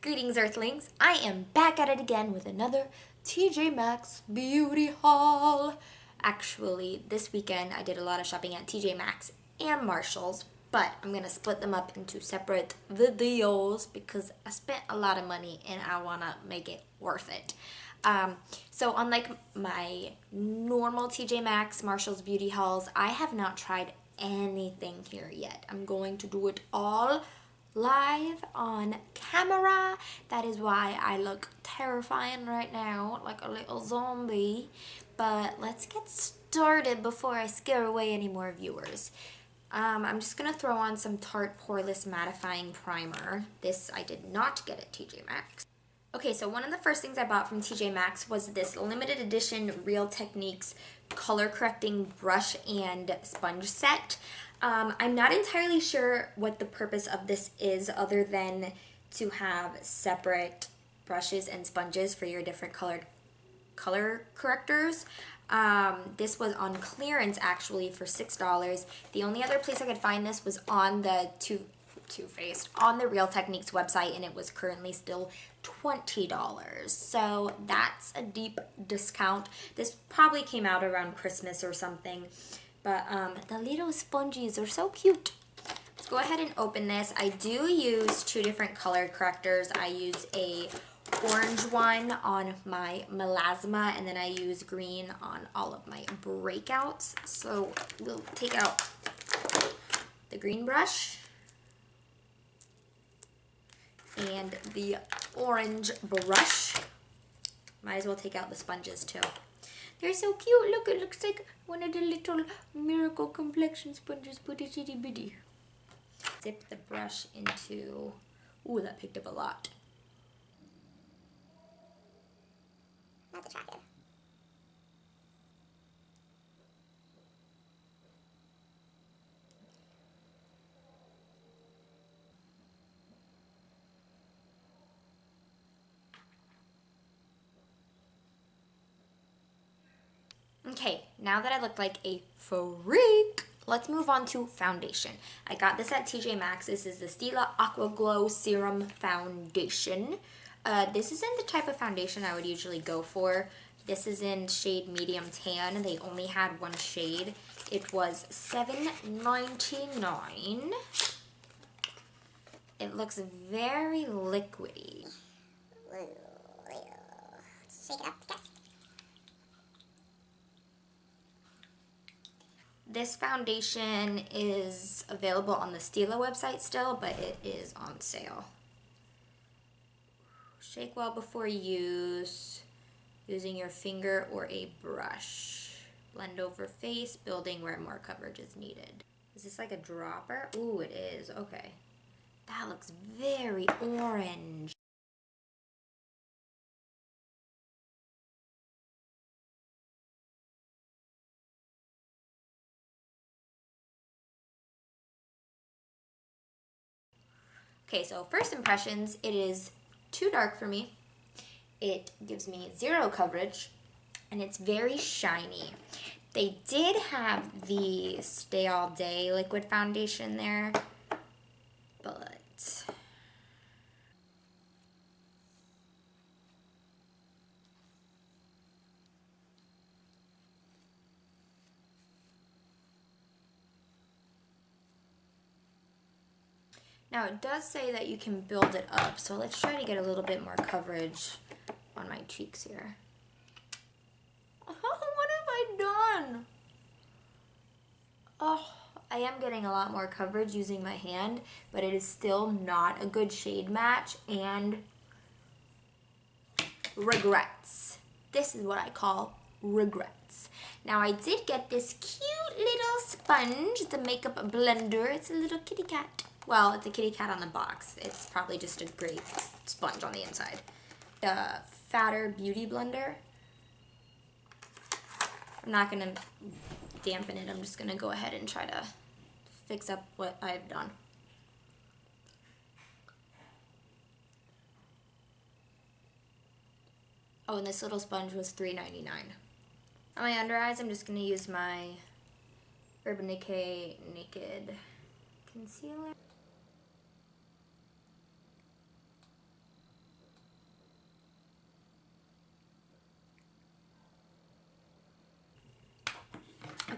Greetings, Earthlings. I am back at it again with another TJ Maxx beauty haul. Actually, this weekend I did a lot of shopping at TJ Maxx and Marshall's, but I'm going to split them up into separate videos because I spent a lot of money and I want to make it worth it. So unlike my normal TJ Maxx, Marshall's beauty hauls, I have not tried anything here yet. I'm going to do it all live on camera. That is why I look terrifying right now, like a little zombie. But let's get started before I scare away any more viewers. I'm just gonna throw on some Tarte Poreless Mattifying Primer. This I did not get at TJ Maxx. Okay, so one of the first things I bought from TJ Maxx was this limited edition Real Techniques color correcting brush and sponge set. I'm not entirely sure what the purpose of this is other than to have separate brushes and sponges for your different color correctors. This was on clearance actually for $6. The only other place I could find this was on the Too Faced on the Real Techniques website, and it was currently still $20. So that's a deep discount. This probably came out around Christmas or something. But the little sponges are so cute. Let's go ahead and open this. I do use two different color correctors. I use a orange one on my melasma, and then I use green on all of my breakouts. So we'll take out the green brush and the orange brush. Might as well take out the sponges too. They're so cute. Look, it looks like one of the little miracle complexion sponges. Putty chitty bitty. Dip the brush into... Ooh, that picked up a lot. That's attractive. Okay, now that I look like a freak, let's move on to foundation. I got this at TJ Maxx. This is the Stila Aqua Glow Serum Foundation. This isn't the type of foundation I would usually go for. This is in shade medium tan. They only had one shade. It was $7.99. It looks very liquidy. Shake it up, guys. This foundation is available on the Stila website still, but it is on sale. Shake well before use, using your finger or a brush. Blend over face, building where more coverage is needed. Is this like a dropper? Ooh, it is. Okay. That looks very orange. Okay, so first impressions, it is too dark for me. It gives me zero coverage, and it's very shiny. They did have the Stay All Day liquid foundation there, but... Now it does say that you can build it up, so let's try to get a little bit more coverage on my cheeks here. Oh, what have I done? Oh, I am getting a lot more coverage using my hand, but it is still not a good shade match, and regrets. This is what I call regrets. Now I did get this cute little sponge, the makeup blender. It's a little kitty cat. Well, it's a kitty cat on the box. It's probably just a great sponge on the inside. The fatter beauty blender. I'm not going to dampen it. I'm just going to go ahead and try to fix up what I've done. Oh, and this little sponge was $3.99. On my under eyes, I'm just going to use my Urban Decay Naked Concealer.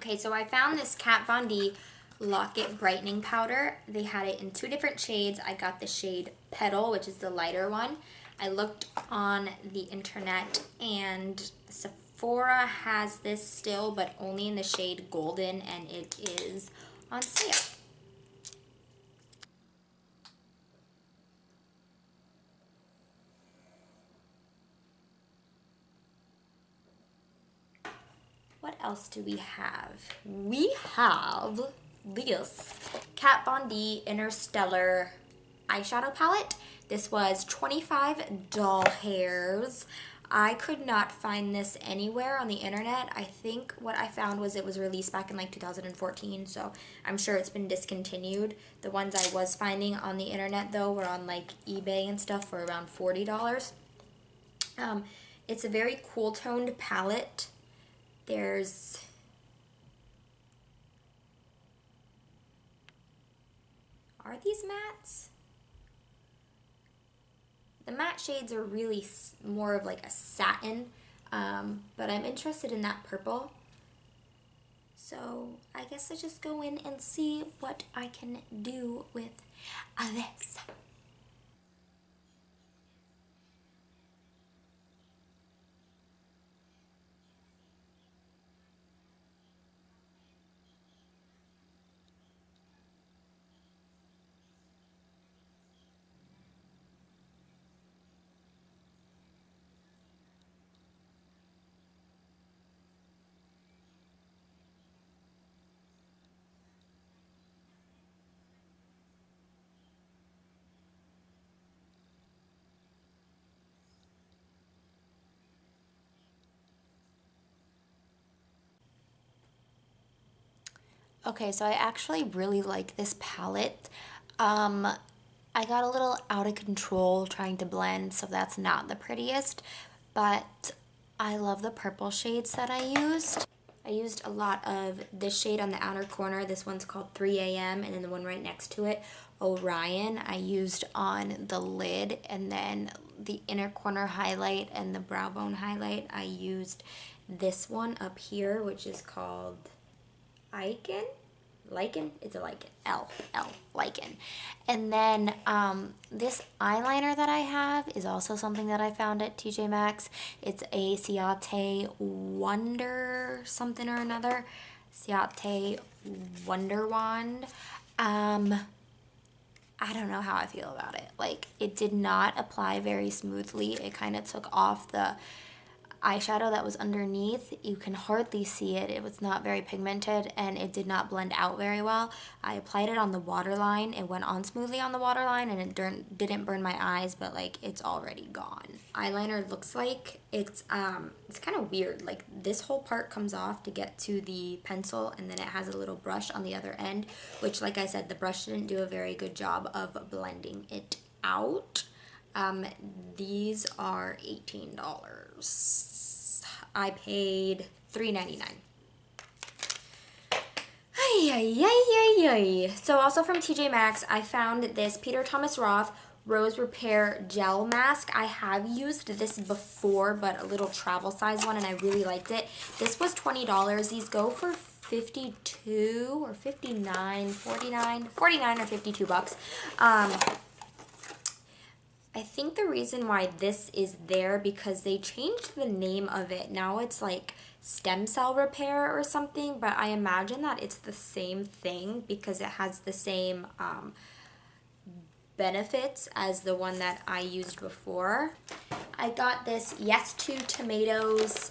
Okay, so I found this Kat Von D Lock-It Brightening Powder. They had it in 2 different shades. I got the shade Petal, which is the lighter one. I looked on the internet and Sephora has this still, but only in the shade Golden, and it is on sale. What else do we have? We have this Kat Von D Interstellar eyeshadow palette. This was 25 doll hairs. I could not find this anywhere on the internet. I think what I found was it was released back in like 2014, so I'm sure it's been discontinued. The ones I was finding on the internet though were on like eBay and stuff for around $40. It's a very cool toned palette. Are these mattes? The matte shades are really more of like a satin, but I'm interested in that purple. So I guess I just go in and see what I can do with this. Okay, so I actually really like this palette. I got a little out of control trying to blend, so that's not the prettiest, but I love the purple shades that I used. I used a lot of this shade on the outer corner. This one's called 3 a.m. and then the one right next to it, Orion, I used on the lid, and then the inner corner highlight and the brow bone highlight, I used this one up here, which is called Lichen? It's a lichen. L, lichen. And then this eyeliner that I have is also something that I found at TJ Maxx. It's a Ciate Wonder something or another. Ciate Wonderwand. I don't know how I feel about it. Like, it did not apply very smoothly. It kind of took off the eyeshadow that was underneath. You can hardly see it. It was not very pigmented and it did not blend out very well. I applied it on the waterline. It went on smoothly on the waterline and it didn't burn my eyes, but like it's already gone. Eyeliner looks like it's kind of weird. Like this whole part comes off to get to the pencil, and then it has a little brush on the other end, which, like I said, the brush didn't do a very good job of blending it out. These are $18. I paid $3.99. So also from TJ Maxx, I found this Peter Thomas Roth Rose Repair Gel Mask. I have used this before, but a little travel size one, and I really liked it. This was $20. These go for 52 or 59, 49 or 52 bucks. I think the reason why this is there because they changed the name of it. Now it's like stem cell repair or something, but I imagine that it's the same thing because it has the same benefits as the one that I used before. I got this Yes to Tomatoes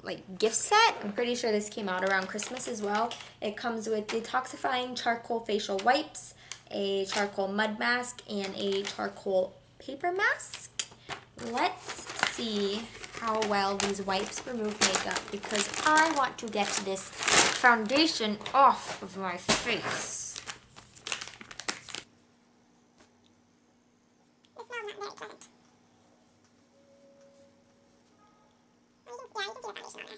like gift set. I'm pretty sure this came out around Christmas as well. It comes with detoxifying charcoal facial wipes, a charcoal mud mask, and a charcoal paper mask. Let's see how well these wipes remove makeup because I want to get this foundation off of my face. It smells not very pleasant. You can see the foundation on there.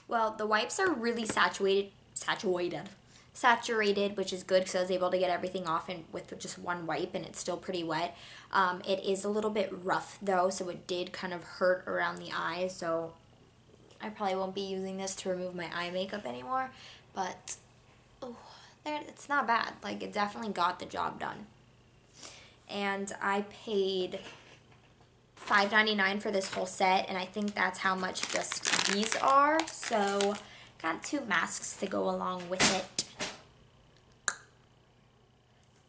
Well, the wipes are really saturated, which is good because I was able to get everything off with just one wipe, and it's still pretty wet. It is a little bit rough though, so it did kind of hurt around the eyes, so I probably won't be using this to remove my eye makeup anymore, but oh, it's not bad. Like, it definitely got the job done. And I paid $5.99 for this whole set, and I think that's how much just these are. So got 2 masks to go along with it.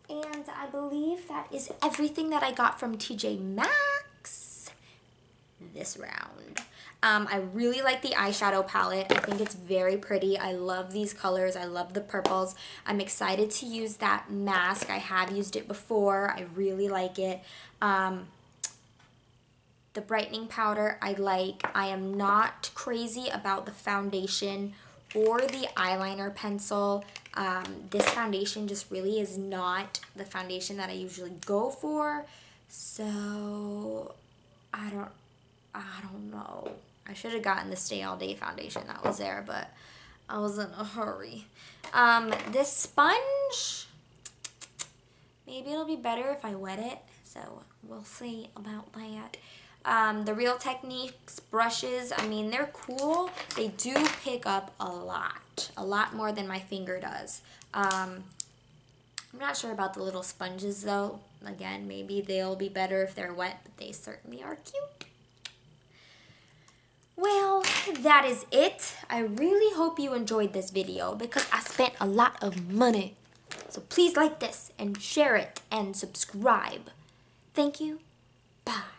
And I believe that is everything that I got from TJ Maxx this round. I really like the eyeshadow palette. I think it's very pretty. I love these colors. I love the purples. I'm excited to use that mask. I have used it before. I really like it. The brightening powder I like. I am not crazy about the foundation or the eyeliner pencil. This foundation just really is not the foundation that I usually go for. So I don't know. I should have gotten the Stay All Day foundation that was there, but I was in a hurry. This sponge, maybe it'll be better if I wet it, so we'll see about that. The Real Techniques brushes, I mean, they're cool. They do pick up a lot more than my finger does. I'm not sure about the little sponges though. Again, maybe they'll be better if they're wet, but they certainly are cute. Well, that is it. I really hope you enjoyed this video because I spent a lot of money. So please like this and share it and subscribe. Thank you. Bye.